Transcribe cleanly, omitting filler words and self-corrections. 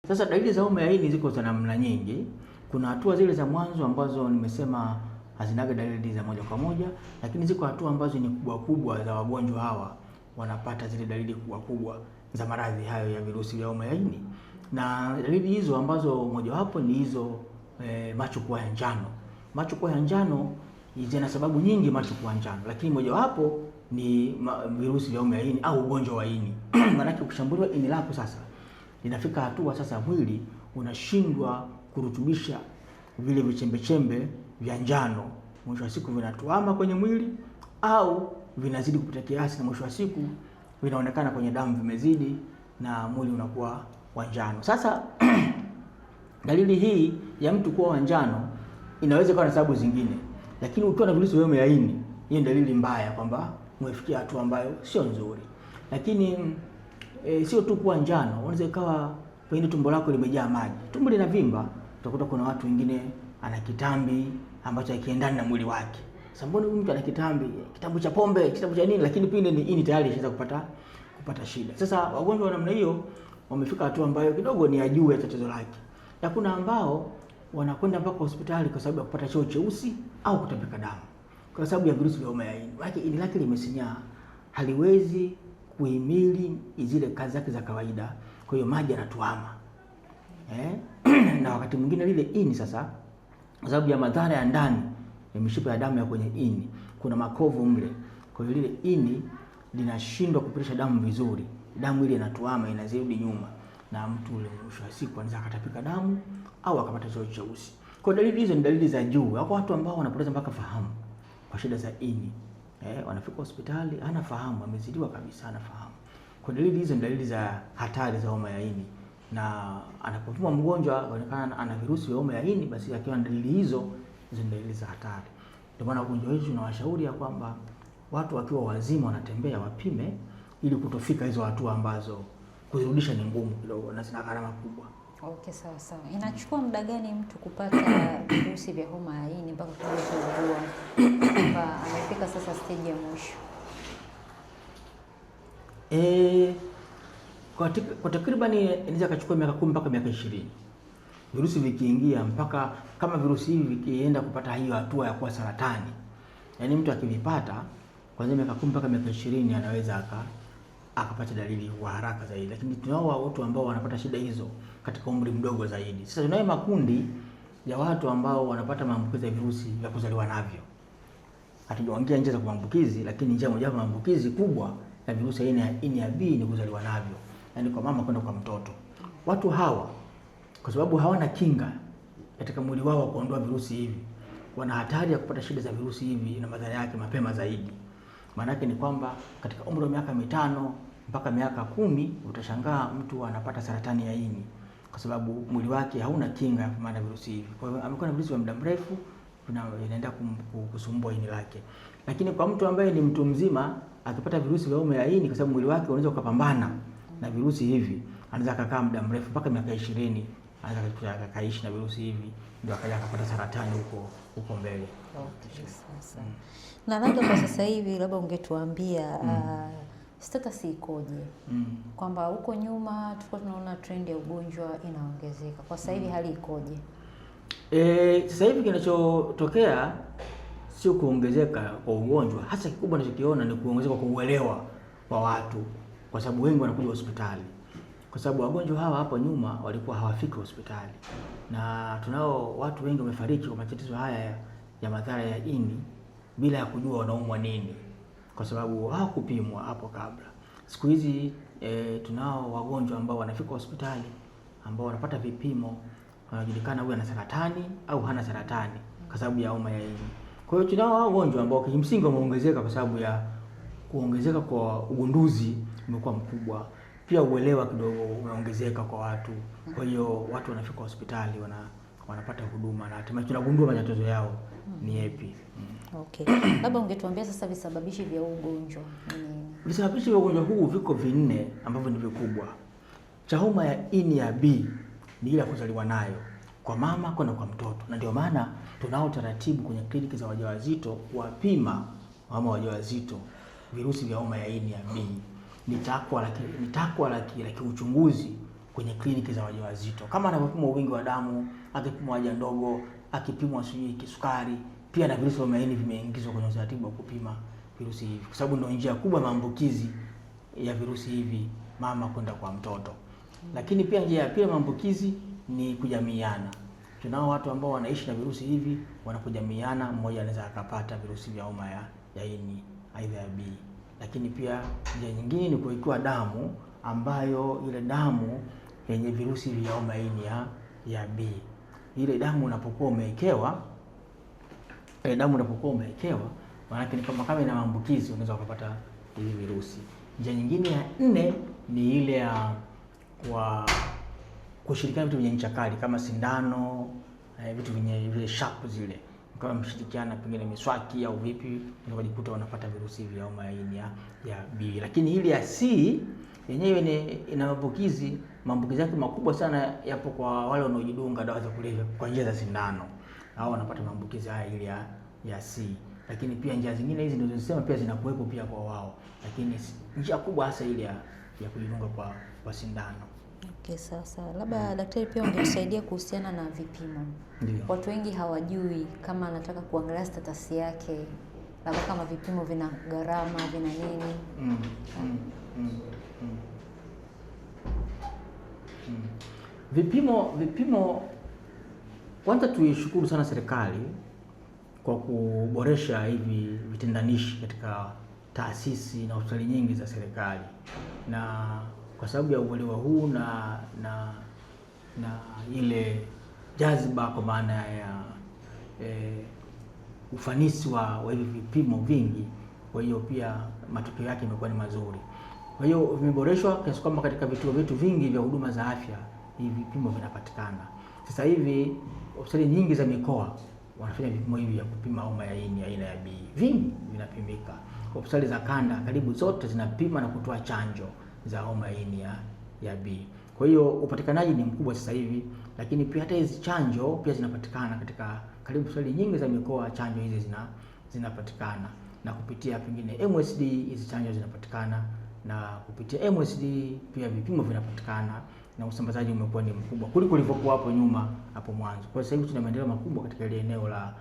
Sasa dalili za homa ya ini ziko za namna nyingi. Kuna hatua zile za mwanzo ambazo nimesema hazinaga dalili za moja kwa moja, lakini ziko hatua ambazo ni kubwa kubwa za wagonjwa hawa wanapata zile dalili kubwa kubwa za maradhi hayo ya virusi vya homa ya ini. Na dalili hizo ambazo mojawapo ni hizo macho kuwa ya njano. Macho kuwa ya njano zina sababu nyingi macho kuwa njano, lakini mojawapo ni virusi vya homa ya ini au ugonjwa wa ini. Maana ukishambuliwa ini lako sasa inafika hatua sasa mwili unashindwa kurutubisha vile vichembe vya njano, mwisho wa siku vinatuama kwenye mwili au vinazidi kupita kiasi, na mwisho wa siku vinaonekana kwenye damu vimezidi na mwili unakuwa wa njano. Sasa dalili hii ya mtu kuwa wa njano inaweza kuwa na sababu zingine, lakini ukiwa na virusi vya homa ya ini, hiyo ni dalili mbaya kwamba umefikia hatua ambayo sio nzuri. Lakini sio tu kuwa njano, unaweza ikawa pengine tumbo lako limejaa maji, tumbo linavimba. Utakuta kuna watu wengine ana kitambi ambacho hakiendani na mwili wake. Sasa mbona mtu ana kitambi cha pombe, kitambi cha nini, lakini pindi ni ini tayari ishaanza kupata shida. Sasa wagonjwa wa namna hiyo wamefika hatua ambayo kidogo ni ya juu ya tatizo lake. Na kuna ambao wanakwenda mpaka hospitali kwa sababu ya kupata choo cheusi au kutapika damu kwa sababu ya virusi vya homa ya ini. Maana ini lake limesinyaa, haliwezi kuhimili zile kazi zake za kawaida, kwa hiyo maji yanatuama. Na wakati mwingine lile ini sasa, kwa sababu ya madhara ya ndani ya mishipa ya damu ya kwenye ini, kuna makovu mle, kwa hiyo lile ini linashindwa kupitisha damu vizuri, damu ile inatuama, inazidi nyuma, na mtu ule mwisho wa siku anaweza akatapika damu au akapata choo cheusi. Kwa dalili hizo ni dalili za juu. Wako watu ambao wanapoteza mpaka fahamu kwa shida za ini. Wanafika hospitali hana fahamu, amezidiwa kabisa, hana fahamu. Kwa dalili hizo ni dalili za hatari za homa ya ini, na anapopimwa mgonjwa anaonekana ana virusi vya homa ya ini, basi akiwa na dalili hizo ni dalili za hatari. Ndio maana wagonjwa wetu tunawashauri ya kwamba watu wakiwa wazima wanatembea wapime, ili kutofika hizo hatua ambazo kuzirudisha ni ngumu kidogo na zina gharama kubwa. Okay, sawa sawa. Inachukua muda gani mtu kupata virusi vya homa ya ini mpaka kuugua kwamba amefika sasa stage ya mwisho? Kwa takriban inaweza kuchukua miaka 10 mpaka miaka 20. Virusi vikiingia, mpaka kama virusi hivi vikienda kupata hiyo hatua ya kuwa saratani. Yaani mtu akivipata kuanzia miaka 10 mpaka miaka 20 anaweza akapata dalili kwa haraka zaidi. Lakini tunao watu ambao wanapata shida hizo katika umri mdogo zaidi. Sasa tunayo makundi ya watu ambao wanapata maambukizi ya virusi vya kuzaliwa navyo. Hatujaongea njia za kuambukizi, lakini njia moja ya maambukizi kubwa ya virusi aina ya ini ya B ni kuzaliwa navyo, yaani kwa mama kwenda kwa mtoto. Watu hawa kwa sababu hawana kinga katika mwili wao kuondoa virusi hivi, wana hatari ya kupata shida za virusi hivi na madhara yake mapema zaidi. Maana yake ni kwamba katika umri wa miaka 5 mpaka miaka 10 utashangaa mtu anapata saratani ya ini kwa sababu mwili wake hauna kinga ya kupambana na virusi hivi. Kwa hiyo amekuwa na virusi vya muda mrefu vinaenda kusumbua ini lake. Lakini kwa mtu ambaye ni mtu mzima akipata virusi vya homa ya ini, kwa sababu mwili wake unaweza kupambana na virusi hivi, anaweza kukaa muda mrefu mpaka miaka 20, anaweza kaishi na virusi hivi, ndio akaja akapata saratani huko mbele. Okay, sasa. Na labda kwa sasa hivi labda ungetuambia status ikoje? Kwamba huko nyuma tulikuwa tunaona trend ya ugonjwa inaongezeka. Kwa sasa hivi hali ikoje? Sasa hivi kinachotokea sio kuongezeka kwa ugonjwa, hasa kikubwa ninachokiona ni kuongezeka kwa uelewa wa watu, kwa sababu wengi wanakuja hospitali. Kwa sababu wagonjwa hawa hapo nyuma walikuwa hawafiki hospitali. Na tunao watu wengi wamefariki kwa matatizo haya ya madhara ya ini bila ya kujua wanaumwa nini, kwa sababu hawakupimwa hapo kabla. Siku hizi tunao wagonjwa ambao wanafika hospitali ambao wanapata vipimo, wanajulikana huyu ana saratani au hana saratani kwa sababu ya homa ya ini. Kwa hiyo tunao wagonjwa ambao kimsingi wameongezeka kwa sababu ya kuongezeka kwa ugunduzi umekuwa mkubwa. Pia uelewa kidogo umeongezeka kwa watu. Kwa hiyo watu wanafika hospitali wanapata huduma na hatimaye tunagundua matatizo yao ni yapi. Okay. Labda ungetuambia sasa visababishi vya ugonjwa. Visababishi vya ugonjwa huu viko 4 ambavyo ni vikubwa. Cha homa ya ini ya B ni ile ya kuzaliwa nayo kwa mama kwenda kwa mtoto. Na ndio maana tunao taratibu kwenye kliniki za wajawazito kuwapima mama wajawazito virusi vya homa ya ini ya B. Ni takwa la kiuchunguzi kwenye kliniki za wajawazito, kama anavyopimwa wingi wa damu, akipimwa haja ndogo, akipimwa sijui kisukari, pia na virusi vya maini vimeingizwa kwenye utaratibu wa kupima virusi hivi, kwa sababu ndio njia kubwa maambukizi ya virusi hivi mama kwenda kwa mtoto. Lakini pia njia ya pili maambukizi ni kujamiiana. Tunao watu ambao wanaishi na virusi hivi, wanapojamiiana, mmoja anaweza akapata virusi vya homa ya ini aidha ya B. Lakini pia njia nyingine ni kuwekewa damu, ambayo ile damu yenye virusi vya homa ya ini ya B. Ile damu unapokuwa umewekewa, maana yake ni kama ina maambukizi, unaweza kupata hivi virusi. Njia nyingine ya nne ni ile ya kushirikiana vitu vyenye ncha kali kama sindano, vitu vyenye vile sharp zile, kama mshirikiana pengine miswaki au vipi, unajikuta unapata virusi vya homa ya ini ya B. Lakini ile ya C yenyewe ina maambukizi yake makubwa sana yapo kwa wale wanaojidunga dawa za kulevya kwa njia za sindano, hao wanapata maambukizi haya ile ya C. Lakini pia njia zingine hizi ndio tunasema pia zinakuwepo pia kwa wao, lakini njia kubwa hasa ile ya kujidunga kwa sindano. Okay, sasa labda daktari pia ungetusaidia kuhusiana na vipimo. Ndiyo. Watu wengi hawajui kama anataka kuangalia status yake, labda kama vipimo vina gharama, vina nini. Vipimo kwanza tuishukuru sana serikali kwa kuboresha hivi vitendanishi katika taasisi na hospitali nyingi za serikali, na kwa sababu ya uelewa huu na ile jaziba kwa maana ya ufanisi wa hivi vipimo vingi, kwa hiyo pia matokeo yake yamekuwa ni mazuri. Kwa hiyo vimeboreshwa kiasi kwamba katika vituo vyetu vingi vya huduma za afya hivi vipimo vinapatikana. Sasa hivi hospitali nyingi za mikoa wanafanya vipimo hivi vya kupima homa ya ini aina ya B. Vingi vinapimika. Hospitali za kanda karibu zote zinapima na kutoa chanjo za homa ya ini ya B. Kwa hiyo upatikanaji ni mkubwa sasa hivi, lakini pia hata hizi chanjo pia zinapatikana katika karibu hospitali nyingi za mikoa. Chanjo hizi zinapatikana na kupitia pengine MSD, hizi chanjo zinapatikana na kupitia MSD pia vipimo vinapatikana, na usambazaji umekuwa ni mkubwa kuliko ulivyokuwa hapo nyuma hapo mwanzo. Kwa sasa hivi tuna maendeleo makubwa katika ile eneo la